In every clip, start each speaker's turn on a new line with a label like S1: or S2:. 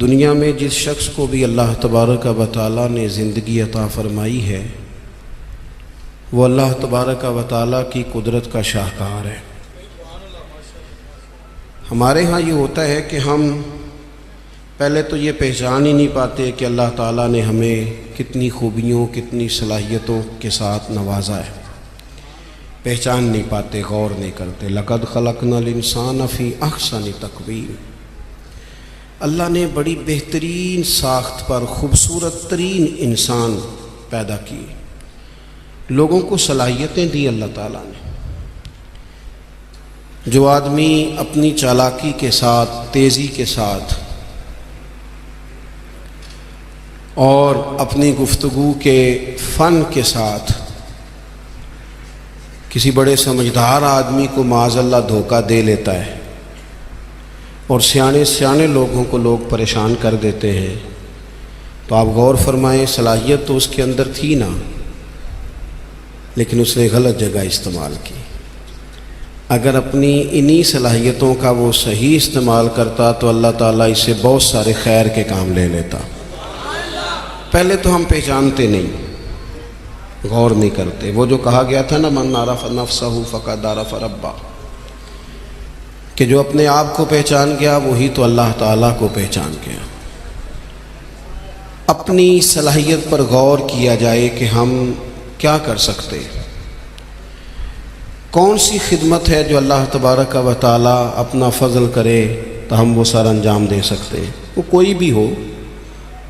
S1: دنیا میں جس شخص کو بھی اللہ تبارک و تعالیٰ نے زندگی عطا فرمائی ہے وہ اللہ تبارک و تعالیٰ کی قدرت کا شاہکار ہے۔ ہمارے ہاں یہ ہوتا ہے کہ ہم پہلے تو یہ پہچان ہی نہیں پاتے کہ اللہ تعالیٰ نے ہمیں کتنی خوبیوں کتنی صلاحیتوں کے ساتھ نوازا ہے، پہچان نہیں پاتے، غور نہیں کرتے۔ لقد خلقنا الانسان فی احسن تقویم، اللہ نے بڑی بہترین ساخت پر خوبصورت ترین انسان پیدا کی، لوگوں کو صلاحیتیں دی اللہ تعالیٰ نے۔ جو آدمی اپنی چالاکی کے ساتھ، تیزی کے ساتھ اور اپنی گفتگو کے فن کے ساتھ کسی بڑے سمجھدار آدمی کو معاذ اللہ دھوکہ دے لیتا ہے اور سیانے لوگوں کو لوگ پریشان کر دیتے ہیں، تو آپ غور فرمائیں، صلاحیت تو اس کے اندر تھی نا، لیکن اس نے غلط جگہ استعمال کی۔ اگر اپنی انہی صلاحیتوں کا وہ صحیح استعمال کرتا تو اللہ تعالیٰ اس سے بہت سارے خیر کے کام لے لیتا۔ پہلے تو ہم پہچانتے نہیں، غور نہیں کرتے۔ وہ جو کہا گیا تھا نا، من عرف نفسہ فقد عرف ربہ، کہ جو اپنے آپ کو پہچان گیا وہی تو اللہ تعالیٰ کو پہچان گیا۔ اپنی صلاحیت پر غور کیا جائے کہ ہم کیا کر سکتے، کون سی خدمت ہے جو اللہ تبارک و تعالیٰ اپنا فضل کرے تو ہم وہ سر انجام دے سکتے ہیں۔ وہ کوئی بھی ہو،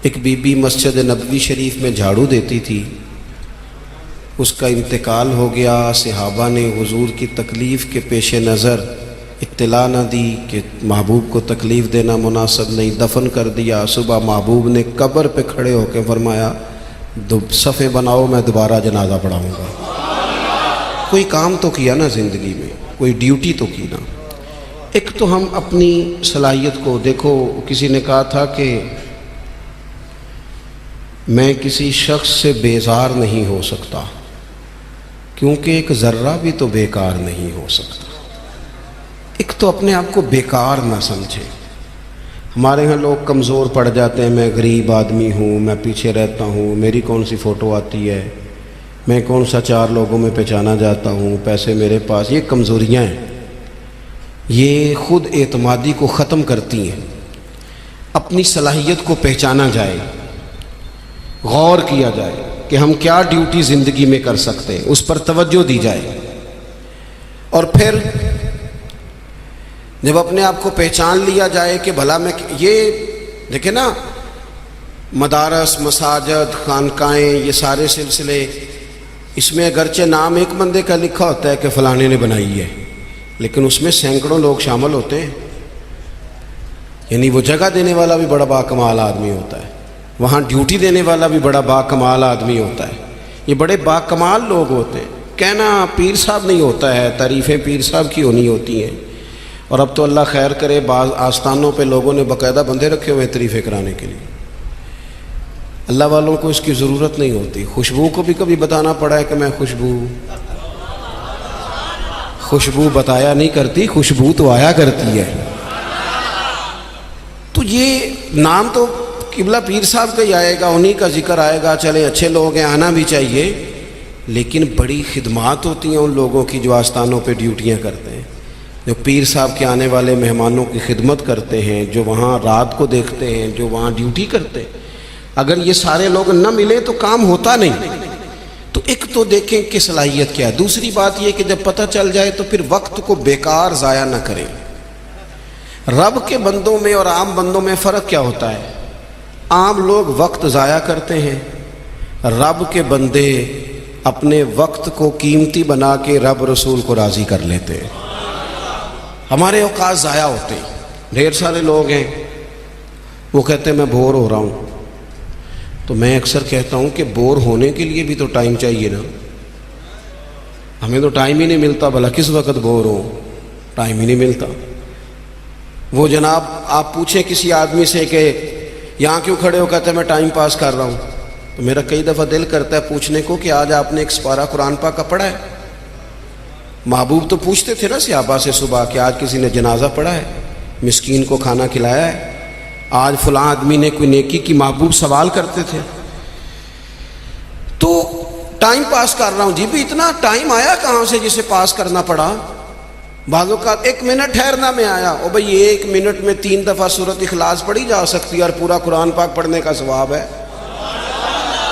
S1: ایک بی بی مسجد نبوی شریف میں جھاڑو دیتی تھی، اس کا انتقال ہو گیا، صحابہ نے حضور کی تکلیف کے پیش نظر اطلاع نہ دی کہ محبوب کو تکلیف دینا مناسب نہیں، دفن کر دیا۔ صبح محبوب نے قبر پہ کھڑے ہو کے فرمایا، صفیں بناؤ، میں دوبارہ جنازہ پڑھاؤں گا۔ کوئی کام تو کیا نا زندگی میں، کوئی ڈیوٹی تو کی نا۔ ایک تو ہم اپنی صلاحیت کو دیکھو، کسی نے کہا تھا کہ میں کسی شخص سے بیزار نہیں ہو سکتا کیونکہ ایک ذرہ بھی تو بیکار نہیں ہو سکتا۔ ایک تو اپنے آپ کو بیکار نہ سمجھے۔ ہمارے ہاں لوگ کمزور پڑ جاتے ہیں، میں غریب آدمی ہوں، میں پیچھے رہتا ہوں، میری کون سی فوٹو آتی ہے، میں کون سا چار لوگوں میں پہچانا جاتا ہوں، پیسے میرے پاس۔ یہ کمزوریاں ہیں، یہ خود اعتمادی کو ختم کرتی ہیں۔ اپنی صلاحیت کو پہچانا جائے، غور کیا جائے کہ ہم کیا ڈیوٹی زندگی میں کر سکتے ہیں، اس پر توجہ دی جائے۔ اور پھر جب اپنے آپ کو پہچان لیا جائے کہ بھلا میں، یہ دیکھیں نا، مدارس، مساجد، خانقاہیں، یہ سارے سلسلے، اس میں اگرچہ نام ایک بندے کا لکھا ہوتا ہے کہ فلانے نے بنائی ہے، لیکن اس میں سینکڑوں لوگ شامل ہوتے ہیں۔ یعنی وہ جگہ دینے والا بھی بڑا باکمال آدمی ہوتا ہے، وہاں ڈیوٹی دینے والا بھی بڑا باکمال آدمی ہوتا ہے۔ یہ بڑے باکمال لوگ ہوتے ہیں۔ کہنا پیر صاحب نہیں ہوتا ہے، تعریفیں پیر صاحب کی ہونی ہوتی ہیں۔ اور اب تو اللہ خیر کرے، بعض آستانوں پہ لوگوں نے باقاعدہ بندے رکھے ہوئے ہیں تعریفیں کرانے کے لیے۔ اللہ والوں کو اس کی ضرورت نہیں ہوتی۔ خوشبو کو بھی کبھی بتانا پڑا ہے کہ میں خوشبو بتایا نہیں کرتی، خوشبو تو آیا کرتی ہے۔ تو یہ نام تو قبلہ پیر صاحب کا ہی آئے گا، انہی کا ذکر آئے گا، چلے اچھے لوگ ہیں، آنا بھی چاہیے، لیکن بڑی خدمات ہوتی ہیں ان لوگوں کی جو آستانوں پہ ڈیوٹیاں کرتے ہیں، جو پیر صاحب کے آنے والے مہمانوں کی خدمت کرتے ہیں، جو وہاں رات کو دیکھتے ہیں، جو وہاں ڈیوٹی کرتے ہیں۔ اگر یہ سارے لوگ نہ ملیں تو کام ہوتا نہیں۔ تو ایک تو دیکھیں کہ صلاحیت کیا ہے۔ دوسری بات یہ کہ جب پتہ چل جائے تو پھر وقت کو بیکار ضائع نہ کریں۔ رب کے بندوں میں اور عام بندوں میں فرق کیا ہوتا ہے؟ عام لوگ وقت ضائع کرتے ہیں، رب کے بندے اپنے وقت کو قیمتی بنا کے رب رسول کو راضی کر لیتے ہیں۔ ہمارے اوقات ضائع ہوتے ہیں۔ ڈھیر سارے لوگ ہیں، وہ کہتے ہیں میں بور ہو رہا ہوں، تو میں اکثر کہتا ہوں کہ بور ہونے کے لیے بھی تو ٹائم چاہیے نا۔ ہمیں تو ٹائم ہی نہیں ملتا، بھلا کس وقت بور ہو، ٹائم ہی نہیں ملتا۔ وہ جناب آپ پوچھیں کسی آدمی سے کہ یہاں کیوں کھڑے ہو، کہتے ہیں میں ٹائم پاس کر رہا ہوں، تو میرا کئی دفعہ دل کرتا ہے پوچھنے کو کہ آج آپ نے ایک سپارہ قرآن پاک کا پڑھا ہے؟ محبوب تو پوچھتے تھے نا صحابہ سے صبح کہ آج کسی نے جنازہ پڑھا ہے، مسکین کو کھانا کھلایا ہے، آج فلاں آدمی نے کوئی نیکی کی محبوب سوال کرتے تھے تو ٹائم پاس کر رہا ہوں جی بھی اتنا ٹائم آیا کہاں سے جسے پاس کرنا پڑا. بعضوں کا 1 منٹ ٹھہرنا میں آیا، او بھئی 1 منٹ میں 3 دفعہ سورۃ اخلاص پڑھی جا سکتی ہے اور پورا قرآن پاک پڑھنے کا ثواب ہے.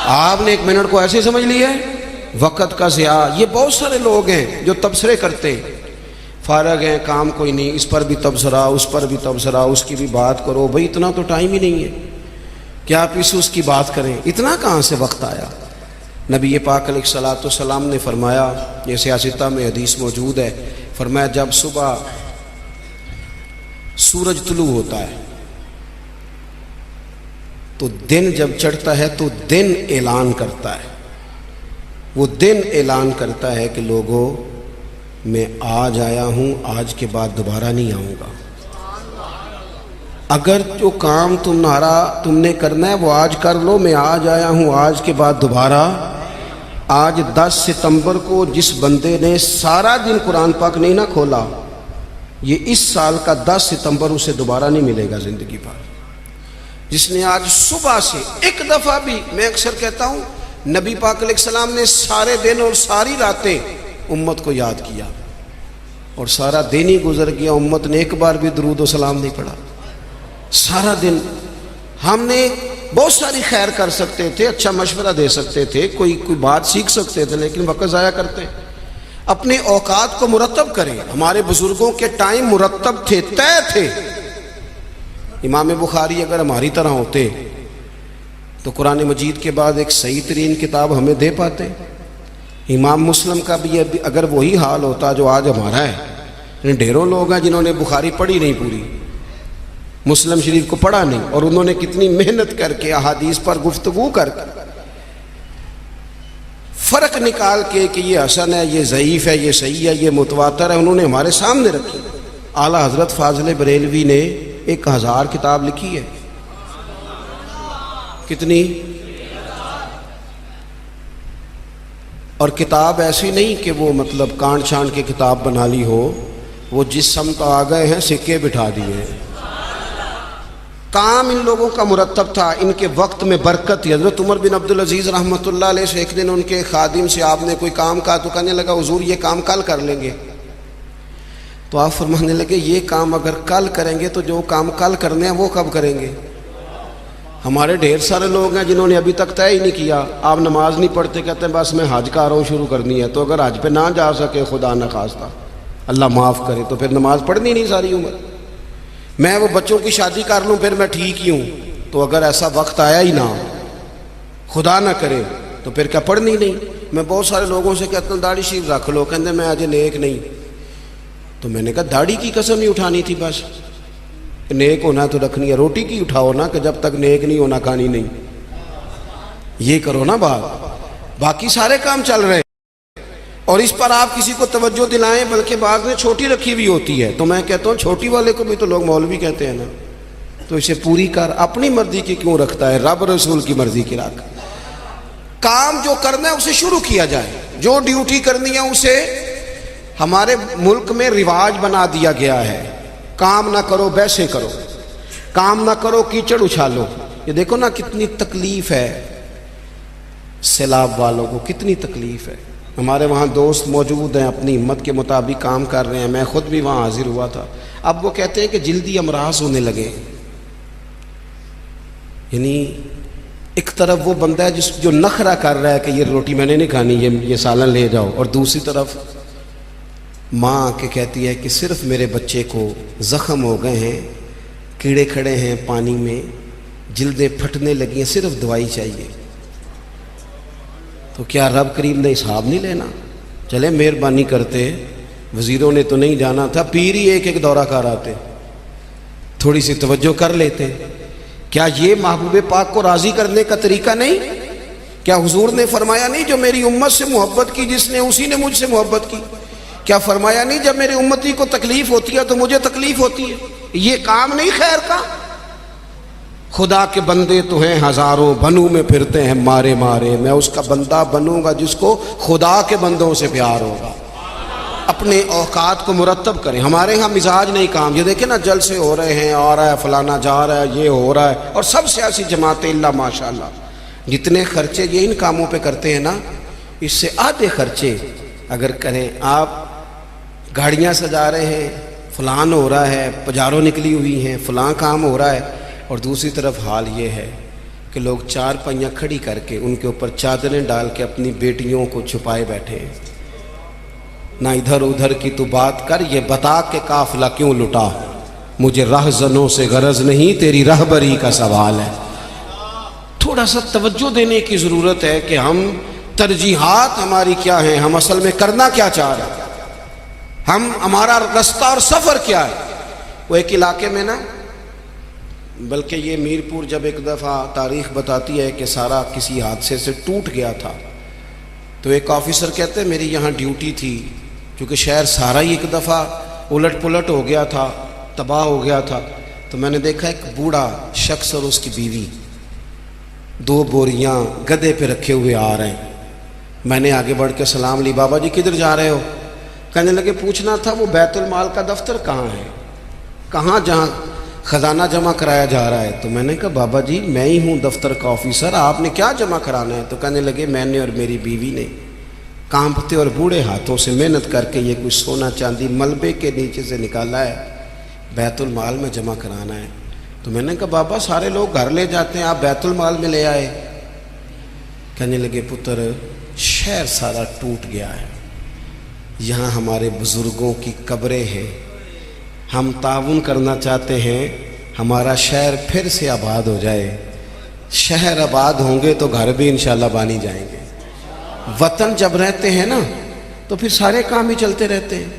S1: آپ نے 1 منٹ کو ایسے سمجھ لیا ہے وقت کا ضیاع. یہ بہت سارے لوگ ہیں جو تبصرے کرتے ہیں، فارغ ہیں کام کوئی نہیں، اس پر بھی تبصرہ اس پر بھی تبصرہ، اس کی بھی بات کرو. بھئی اتنا تو ٹائم ہی نہیں ہے کہ آپ اس کی بات کریں، اتنا کہاں سے وقت آیا. نبی پاک علیہ الصلوۃ والسلام نے فرمایا، یہ سیاستہ میں حدیث موجود ہے، فرمایا جب صبح سورج طلوع ہوتا ہے تو دن جب چڑھتا ہے تو دن اعلان کرتا ہے، وہ دن اعلان کرتا ہے کہ لوگوں میں آج آیا ہوں، آج کے بعد دوبارہ نہیں آؤں گا. اگر جو کام تم نے کرنا ہے وہ آج کر لو، میں آج آیا ہوں، آج کے بعد دوبارہ. آج 10 ستمبر کو جس بندے نے سارا دن قرآن پاک نہیں نہ کھولا، یہ اس سال کا 10 ستمبر اسے دوبارہ نہیں ملے گا زندگی بھر. جس نے آج صبح سے ایک دفعہ بھی، میں اکثر کہتا ہوں نبی پاک علیہ السلام نے سارے دن اور ساری راتیں امت کو یاد کیا اور سارا دن ہی گزر گیا، امت نے ایک بار بھی درود و سلام نہیں پڑھا. سارا دن ہم نے بہت ساری خیر کر سکتے تھے، اچھا مشورہ دے سکتے تھے، کوئی بات سیکھ سکتے تھے، لیکن وقت ضائع کرتے. اپنے اوقات کو مرتب کریں. ہمارے بزرگوں کے ٹائم مرتب تھے، طے تھے. امام بخاری اگر ہماری طرح ہوتے تو قرآن مجید کے بعد ایک صحیح ترین کتاب ہمیں دے پاتے. امام مسلم کا بھی اگر وہی حال ہوتا جو آج ہمارا ہے. ڈھیروں لوگ ہیں جنہوں نے بخاری پڑھی نہیں پوری، مسلم شریف کو پڑھا نہیں، اور انہوں نے کتنی محنت کر کے احادیث پر گفتگو کر کے فرق نکال کے کہ یہ حسن ہے، یہ ضعیف ہے، یہ صحیح ہے، یہ متواتر ہے، انہوں نے ہمارے سامنے رکھی. اعلیٰ حضرت فاضل بریلوی نے 1000 کتاب لکھی ہے. کتنی؟ اور کتاب ایسی نہیں کہ وہ مطلب کانٹ چھانٹ کے کتاب بنا لی ہو، وہ جس سمت آ گئے ہیں سکے بٹھا دیے ہیں. کام ان لوگوں کا مرتب تھا، ان کے وقت میں برکت تھی. حضرت عمر بن عبدالعزیز رحمۃ اللہ علیہ سے ایک دن ان کے خادم سے آپ نے کوئی کام کہا تو کہنے لگا حضور یہ کام کل کر لیں گے. تو آپ فرمانے لگے یہ کام اگر کل کریں گے تو جو کام کل کرنے ہیں وہ کب کریں گے؟ ہمارے ڈھیر سارے لوگ ہیں جنہوں نے ابھی تک طے ہی نہیں کیا. آپ نماز نہیں پڑھتے، کہتے ہیں بس میں حج کا رہا ہوں، شروع کرنی ہے. تو اگر حج پہ نہ جا سکے خدا نخواستہ اللہ معاف کرے تو پھر نماز پڑھنی نہیں ساری عمر. میں وہ بچوں کی شادی کر لوں پھر میں ٹھیک ہی ہوں. تو اگر ایسا وقت آیا ہی نہ خدا نہ کرے تو پھر کیا پڑھنی نہیں. میں بہت سارے لوگوں سے کہتا ہوں داڑھی شریف رکھ لو، کہتے میں آج نیک نہیں. تو میں نے کہا داڑھی کی قسم ہی اٹھانی تھی، بس نیک ہونا تو رکھنی ہے. روٹی کی اٹھاؤ نا کہ جب تک نیک نہیں ہونا کھانی نہیں. یہ کرو نا بات، باقی سارے کام چل رہے اور اس پر آپ کسی کو توجہ دلائیں، بلکہ بعض نے چھوٹی رکھی ہوئی ہوتی ہے. تو میں کہتا ہوں چھوٹی والے کو بھی تو لوگ مولوی کہتے ہیں نا، تو اسے پوری کر. اپنی مرضی کی کیوں رکھتا ہے؟ رب رسول کی مرضی کی رکھ. کام جو کرنا ہے اسے شروع کیا جائے، جو ڈیوٹی کرنی ہے اسے. ہمارے ملک میں رواج بنا دیا گیا ہے کام نہ کرو بیسے کرو، کام نہ کرو کیچڑ اچھالو. یہ دیکھو نا کتنی تکلیف ہے سیلاب والوں کو، کتنی تکلیف ہے. ہمارے وہاں دوست موجود ہیں، اپنی ہمت کے مطابق کام کر رہے ہیں. میں خود بھی وہاں حاضر ہوا تھا. اب وہ کہتے ہیں کہ جلدی امراض ہونے لگے. یعنی ایک طرف وہ بندہ ہے جو نخرہ کر رہا ہے کہ یہ روٹی میں نے نہیں کھانی، یہ سالن لے جاؤ، اور دوسری طرف ماں کے کہتی ہے کہ صرف میرے بچے کو زخم ہو گئے ہیں، کیڑے کھڑے ہیں پانی میں، جلدیں پھٹنے لگی ہیں، صرف دوائی چاہیے. تو کیا رب کریم نے حساب نہیں لینا؟ چلے مہربانی کرتے، وزیروں نے تو نہیں جانا تھا، پیر ہی ایک دورہ کر آتے، تھوڑی سی توجہ کر لیتے. کیا یہ محبوب پاک کو راضی کرنے کا طریقہ نہیں؟ کیا حضور نے فرمایا نہیں جو میری امت سے محبت کی جس نے اسی نے مجھ سے محبت کی؟ کیا فرمایا نہیں جب میری امتی کو تکلیف ہوتی ہے تو مجھے تکلیف ہوتی ہے؟ یہ کام نہیں خیر کا؟ خدا کے بندے تو ہیں ہزاروں، بنوں میں پھرتے ہیں مارے مارے. میں اس کا بندہ بنوں گا جس کو خدا کے بندوں سے پیار ہوگا. اپنے اوقات کو مرتب کریں. ہمارے ہاں مزاج نہیں کام. یہ دیکھیں نا جلسے ہو رہے ہیں, آ رہا ہے فلانا, جا رہا ہے, یہ ہو رہا ہے, اور سب سیاسی جماعتیں اللہ ماشاء اللہ جتنے خرچے یہ ان کاموں پہ کرتے ہیں نا, اس سے آدھے خرچے اگر کریں. آپ گاڑیاں سجا رہے ہیں, فلان ہو رہا ہے, پجاروں نکلی ہوئی ہیں, فلاں کام ہو رہا ہے, اور دوسری طرف حال یہ ہے کہ لوگ چار پہیاں کھڑی کر کے ان کے اوپر چادریں ڈال کے اپنی بیٹیوں کو چھپائے بیٹھے ہیں. نہ ادھر ادھر کی تو بات کر, یہ بتا کہ قافلہ کیوں لٹا, مجھے رہزنوں سے غرض نہیں, تیری رہبری کا سوال ہے. تھوڑا سا توجہ دینے کی ضرورت ہے کہ ہم ترجیحات ہماری کیا ہیں, ہم اصل میں کرنا کیا چاہ رہے ہیں, ہمارا رستہ اور سفر کیا ہے. وہ ایک علاقے میں نا, بلکہ یہ میرپور جب ایک دفعہ تاریخ بتاتی ہے کہ سارا کسی حادثے سے ٹوٹ گیا تھا, تو ایک آفیسر کہتے ہیں میری یہاں ڈیوٹی تھی, کیونکہ شہر سارا ہی ایک دفعہ الٹ پلٹ ہو گیا تھا, تباہ ہو گیا تھا. تو میں نے دیکھا ایک بوڑھا شخص اور اس کی بیوی 2 بوریاں گدے پہ رکھے ہوئے آ رہے ہیں. میں نے آگے بڑھ کے سلام لی, بابا جی کدھر جا رہے ہو؟ کہنے لگے پوچھنا تھا وہ بیت المال کا دفتر کہاں ہے, کہاں جہاں خزانہ جمع کرایا جا رہا ہے. تو میں نے کہا بابا جی میں ہی ہوں دفتر کا آفیسر, آپ نے کیا جمع کرانا ہے؟ تو کہنے لگے میں نے اور میری بیوی نے کانپتے اور بوڑھے ہاتھوں سے محنت کر کے یہ کچھ سونا چاندی ملبے کے نیچے سے نکالا ہے, بیت المال میں جمع کرانا ہے. تو میں نے کہا بابا سارے لوگ گھر لے جاتے ہیں, آپ بیت المال میں لے آئے. کہنے لگے پتر شہر سارا ٹوٹ گیا ہے, یہاں ہمارے بزرگوں کی قبریں ہیں, ہم تعاون کرنا چاہتے ہیں ہمارا شہر پھر سے آباد ہو جائے. شہر آباد ہوں گے تو گھر بھی انشاءاللہ بانی جائیں گے. وطن جب رہتے ہیں نا تو پھر سارے کام ہی چلتے رہتے ہیں,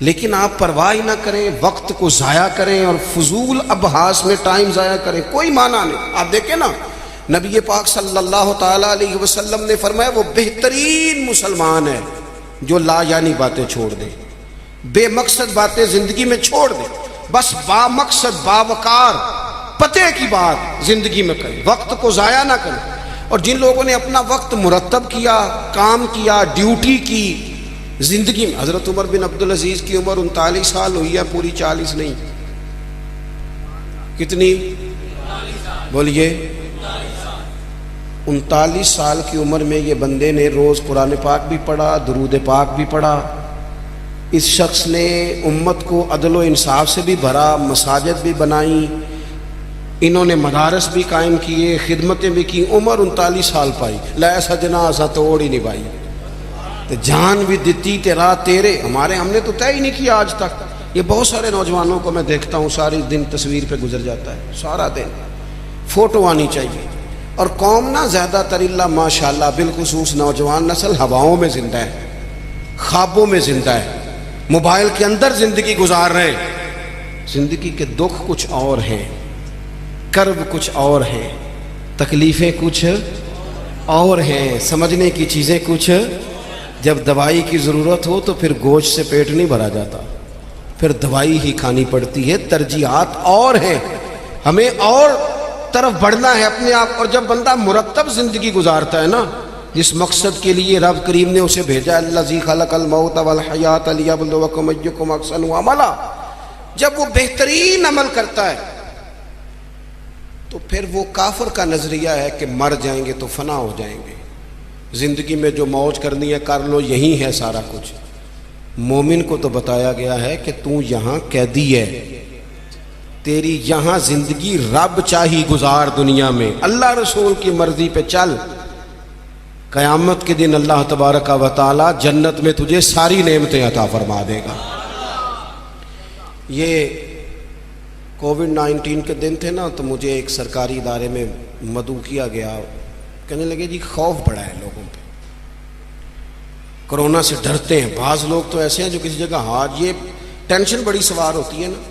S1: لیکن آپ پرواہ ہی نہ کریں, وقت کو ضائع کریں اور فضول ابحاث میں ٹائم ضائع کریں, کوئی معنی نہیں. آپ دیکھیں نا نبی پاک صلی اللہ تعالیٰ علیہ وسلم نے فرمایا وہ بہترین مسلمان ہے جو لا یعنی باتیں چھوڑ دے, بے مقصد باتیں زندگی میں چھوڑ دے, بس با مقصد باوقار پتے کی بات زندگی میں کریں, وقت کو ضائع نہ کریں. اور جن لوگوں نے اپنا وقت مرتب کیا, کام کیا, ڈیوٹی کی زندگی میں, حضرت عمر بن عبدالعزیز کی عمر 39 سال ہوئی ہے, پوری 40 نہیں. کتنی بولیے؟ 39 سال کی عمر میں یہ بندے نے روز قرآن پاک بھی پڑھا, درود پاک بھی پڑھا. اس شخص نے امت کو عدل و انصاف سے بھی بھرا, مساجد بھی بنائی, انہوں نے مدارس بھی قائم کیے, خدمتیں بھی کی. عمر 39 سال پائی, لے سجنا سا توڑ ہی نہیں پائی, تو جان بھی دیتی تیرا تیرے. ہم نے تو طے ہی نہیں کیا آج تک. یہ بہت سارے نوجوانوں کو میں دیکھتا ہوں ساری دن تصویر پہ گزر جاتا ہے, سارا دن فوٹو آنی چاہیے. اور قوم نا زیادہ تر اللہ ماشاءاللہ بالخصوص نوجوان نسل ہواؤں میں زندہ ہے, خوابوں میں زندہ ہے, موبائل کے اندر زندگی گزار رہے ہیں. زندگی کے دکھ کچھ اور ہیں, کرب کچھ اور ہیں, تکلیفیں کچھ اور ہیں, سمجھنے کی چیزیں کچھ. جب دوائی کی ضرورت ہو تو پھر گوشت سے پیٹ نہیں بھرا جاتا, پھر دوائی ہی کھانی پڑتی ہے. ترجیحات اور ہیں, ہمیں اور طرف بڑھنا ہے اپنے آپ. اور جب بندہ مرتب زندگی گزارتا ہے نا, جس مقصد کے لیے رب کریم نے اسے بھیجا, الذی خلق الموت والحیات لیبلوکم ایکم احسن عملا, جب وہ بہترین عمل کرتا ہے تو پھر وہ کافر کا نظریہ ہے کہ مر جائیں گے تو فنا ہو جائیں گے, زندگی میں جو موج کرنی ہے کر لو, یہی ہے سارا کچھ. مومن کو تو بتایا گیا ہے کہ تو یہاں قیدی ہے, تیری یہاں زندگی رب چاہی گزار دنیا میں, اللہ رسول کی مرضی پہ چل. قیامت کے دن اللہ تبارک و تعالی جنت میں تجھے ساری نعمتیں عطا فرما دے گا. یہ کووڈ-19 کے دن تھے نا, تو مجھے ایک سرکاری ادارے میں مدعو کیا گیا. کہنے لگے جی خوف بڑا ہے لوگوں پہ, کرونا سے ڈرتے ہیں. بعض لوگ تو ایسے ہیں جو کسی جگہ ہاتھ, یہ ٹینشن بڑی سوار ہوتی ہے نا.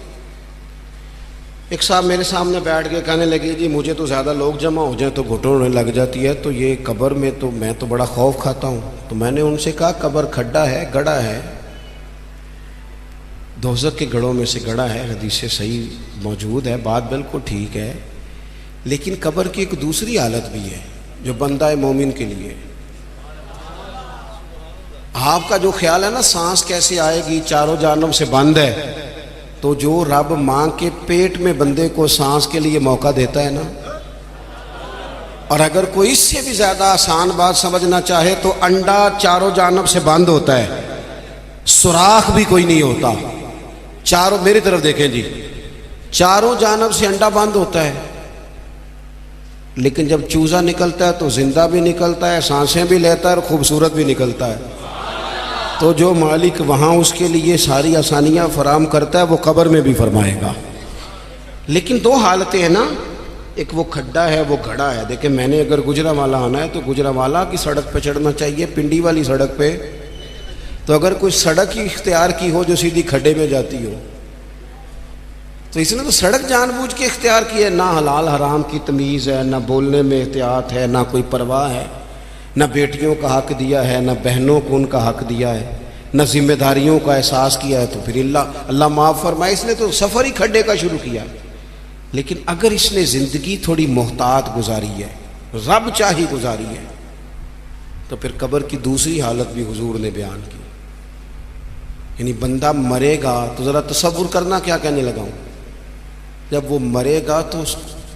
S1: ایک صاحب میرے سامنے بیٹھ کے کہنے لگے جی مجھے تو زیادہ لوگ جمع ہو جائیں تو گھٹن ہونے لگ جاتی ہے, تو یہ قبر میں تو میں تو بڑا خوف کھاتا ہوں. تو میں نے ان سے کہا قبر کھڈا ہے, گڑھا ہے, دوزخ کے گڑھوں میں سے گڑھا ہے, حدیث صحیح موجود ہے, بات بالکل ٹھیک ہے. لیکن قبر کی ایک دوسری حالت بھی ہے جو بندہ مومن کے لیے. آپ کا جو خیال ہے نا سانس کیسے آئے گی، چاروں جانب سے بند ہے، تو جو رب ماں کے پیٹ میں بندے کو سانس کے لیے موقع دیتا ہے نا، اور اگر کوئی اس سے بھی زیادہ آسان بات سمجھنا چاہے تو انڈا چاروں جانب سے بند ہوتا ہے، سوراخ بھی کوئی نہیں ہوتا، چاروں، میری طرف دیکھیں جی، چاروں جانب سے انڈا بند ہوتا ہے، لیکن جب چوزا نکلتا ہے تو زندہ بھی نکلتا ہے، سانسیں بھی لیتا ہے اور خوبصورت بھی نکلتا ہے۔ تو جو مالک وہاں اس کے لیے ساری آسانیاں فراہم کرتا ہے وہ قبر میں بھی فرمائے گا۔ لیکن دو حالتیں ہیں نا، ایک وہ کھڈا ہے، وہ گھڑا ہے۔ دیکھیں میں نے اگر گجرانوالہ آنا ہے تو گجرانوالہ کی سڑک پہ چڑھنا چاہیے، پنڈی والی سڑک پہ تو اگر کوئی سڑک ہی اختیار کی ہو جو سیدھی کھڈے میں جاتی ہو تو اس نے تو سڑک جان بوجھ کے اختیار کی ہے، نہ حلال حرام کی تمیز ہے، نہ بولنے میں احتیاط ہے، نہ کوئی پرواہ ہے، نہ بیٹیوں کا حق دیا ہے، نہ بہنوں کو ان کا حق دیا ہے، نہ ذمہ داریوں کا احساس کیا ہے۔ تو پھر اللہ معاف فرمائے، اس نے تو سفر ہی کھڈے کا شروع کیا۔ لیکن اگر اس نے زندگی تھوڑی محتاط گزاری ہے، رب چاہی گزاری ہے، تو پھر قبر کی دوسری حالت بھی حضور نے بیان کی۔ یعنی بندہ مرے گا تو ذرا تصور کرنا کیا کہنے لگا ہوں، جب وہ مرے گا تو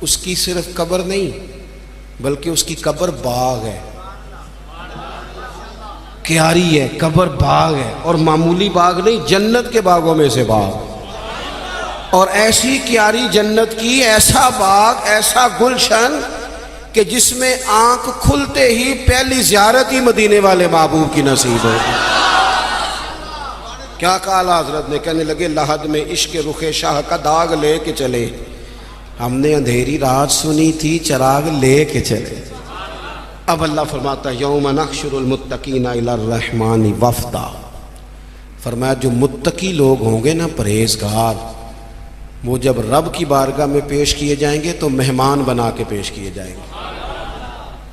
S1: اس کی صرف قبر نہیں بلکہ اس کی قبر باغ ہے، کیاری ہے، قبر باغ ہے، اور معمولی باغ نہیں، جنت کے باغوں میں سے باغ، اور ایسی کیاری جنت کی، ایسا باغ، ایسا گلشن کہ جس میں آنکھ کھلتے ہی پہلی زیارت ہی مدینے والے محبوب کی نصیب ہوگی۔ کیا کہا حضرت نے، کہنے لگے لحد میں عشق رخ شاہ کا داغ لے کے چلے، ہم نے اندھیری رات سنی تھی چراغ لے کے چلے۔ اب اللہ فرماتا ہے یوم نحشر المتقین الی الرحمن وفدا، فرمایا جو متقی لوگ ہوں گے نا، پرہیزگار، وہ جب رب کی بارگاہ میں پیش کیے جائیں گے تو مہمان بنا کے پیش کیے جائیں گے،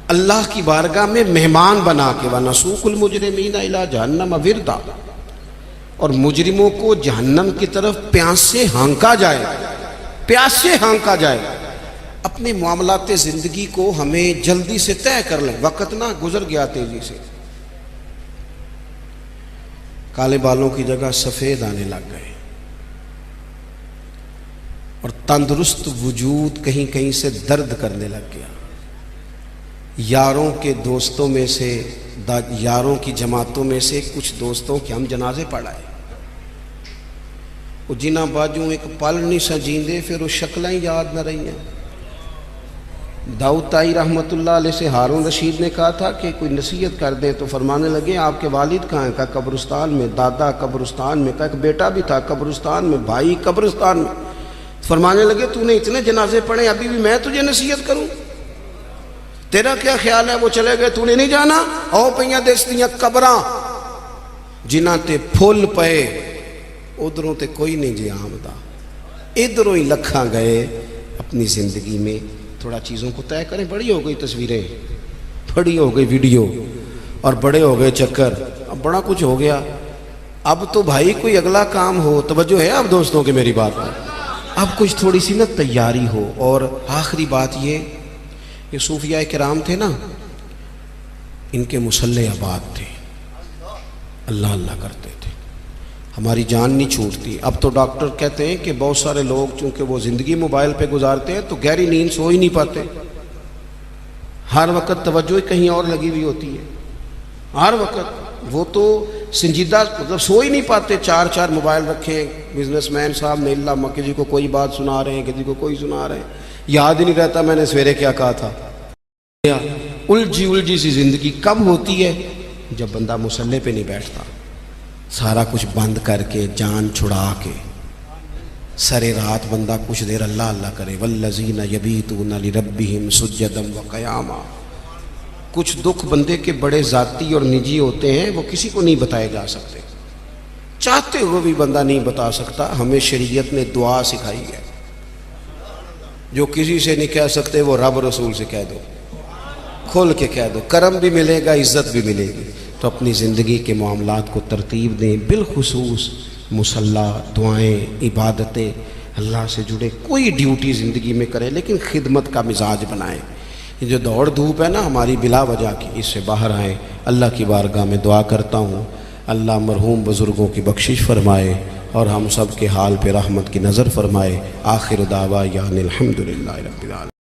S1: اللہ کی بارگاہ میں مہمان بنا کے۔ وَنَسُوقُ الْمُجْرِمِينَ إِلَىٰ جَهَنَّمَ وِرْدًا، اور مجرموں کو جہنم کی طرف پیاس سے ہانکا جائے، پیاس سے ہانکا جائے۔ اپنے معاملات زندگی کو ہمیں جلدی سے طے کر لیں، وقت نہ گزر گیا تیزی سے، کالے بالوں کی جگہ سفید آنے لگ گئے، اور تندرست وجود کہیں کہیں سے درد کرنے لگ گیا۔ یاروں کے دوستوں میں سے، یاروں کی جماعتوں میں سے کچھ دوستوں کے ہم جنازے پڑھائے، وہ جنہ باجوں ایک پل نہیں سجیندے، پھر وہ شکلیں یاد نہ رہی ہیں۔ داؤد طائی رحمۃ اللہ علیہ سے ہارون رشید نے کہا تھا کہ کوئی نصیحت کر دیں، تو فرمانے لگے آپ کے والد کہاں ہیں؟ کہا قبرستان میں، دادا قبرستان میں، کہا ایک بیٹا بھی تھا قبرستان میں، بھائی قبرستان میں۔ فرمانے لگے تو نے اتنے جنازے پڑھے، ابھی بھی میں تجھے نصیحت کروں؟ تیرا کیا خیال ہے؟ وہ چلے گئے، تو نے نہیں جانا؟ او پئیاں دستیاں قبراں جنہ تے پھول پئے، ادھروں تے کوئی نہیں جی آمدہ، ادھروں ہی لکھاں گئے۔ اپنی زندگی میں تھوڑا چیزوں کو طے کریں۔ بڑی ہو گئی تصویریں، بڑی ہو گئی ویڈیو، اور بڑے ہو گئے چکر، اب بڑا کچھ ہو گیا۔ اب تو بھائی کوئی اگلا کام ہو، توجہ ہے اب دوستوں کے میری بات پر، اب کچھ تھوڑی سی نا تیاری ہو۔ اور آخری بات یہ صوفیاء کرام تھے نا، ان کے مصلح آباد تھے، اللہ اللہ کرتے تھے، ہماری جان نہیں چھوٹتی۔ اب تو ڈاکٹر کہتے ہیں کہ بہت سارے لوگ چونکہ وہ زندگی موبائل پہ گزارتے ہیں تو گہری نیند سو ہی نہیں پاتے، ہر وقت توجہ کہیں اور لگی ہوئی ہوتی ہے، ہر وقت وہ تو سنجیدہ مطلب سو ہی نہیں پاتے، چار چار موبائل رکھے بزنس مین صاحب نے، اللہ کسی کو کوئی بات سنا رہے ہیں، کسی کو کوئی سنا رہے ہیں، یاد ہی نہیں رہتا میں نے سویرے کیا کہا تھا۔ الجھی سی زندگی کب ہوتی ہے؟ جب بندہ مصلے پہ نہیں بیٹھتا، سارا کچھ بند کر کے، جان چھڑا کے، سرے رات بندہ کچھ دیر اللہ اللہ کرے۔ والذین یبیتون لربہم سجدا وقیاما۔ کچھ دکھ بندے کے بڑے ذاتی اور نجی ہوتے ہیں، وہ کسی کو نہیں بتائے جا سکتے، چاہتے ہوئے بھی بندہ نہیں بتا سکتا۔ ہمیں شریعت نے دعا سکھائی ہے، جو کسی سے نہیں کہہ سکتے وہ رب رسول سے کہہ دو، کھول کے کہہ دو، کرم بھی ملے گا، عزت بھی ملے گی۔ تو اپنی زندگی کے معاملات کو ترتیب دیں، بالخصوص مصلی، دعائیں، عبادتیں، اللہ سے جڑے کوئی ڈیوٹی زندگی میں کریں، لیکن خدمت کا مزاج بنائیں۔ یہ جو دوڑ دھوپ ہے نا ہماری بلا وجہ کی، اس سے باہر آئیں۔ اللہ کی بارگاہ میں دعا کرتا ہوں اللہ مرحوم بزرگوں کی بخشش فرمائے اور ہم سب کے حال پہ رحمت کی نظر فرمائے۔ آخر دعویٰ یعنی الحمدللہ رب العالمین۔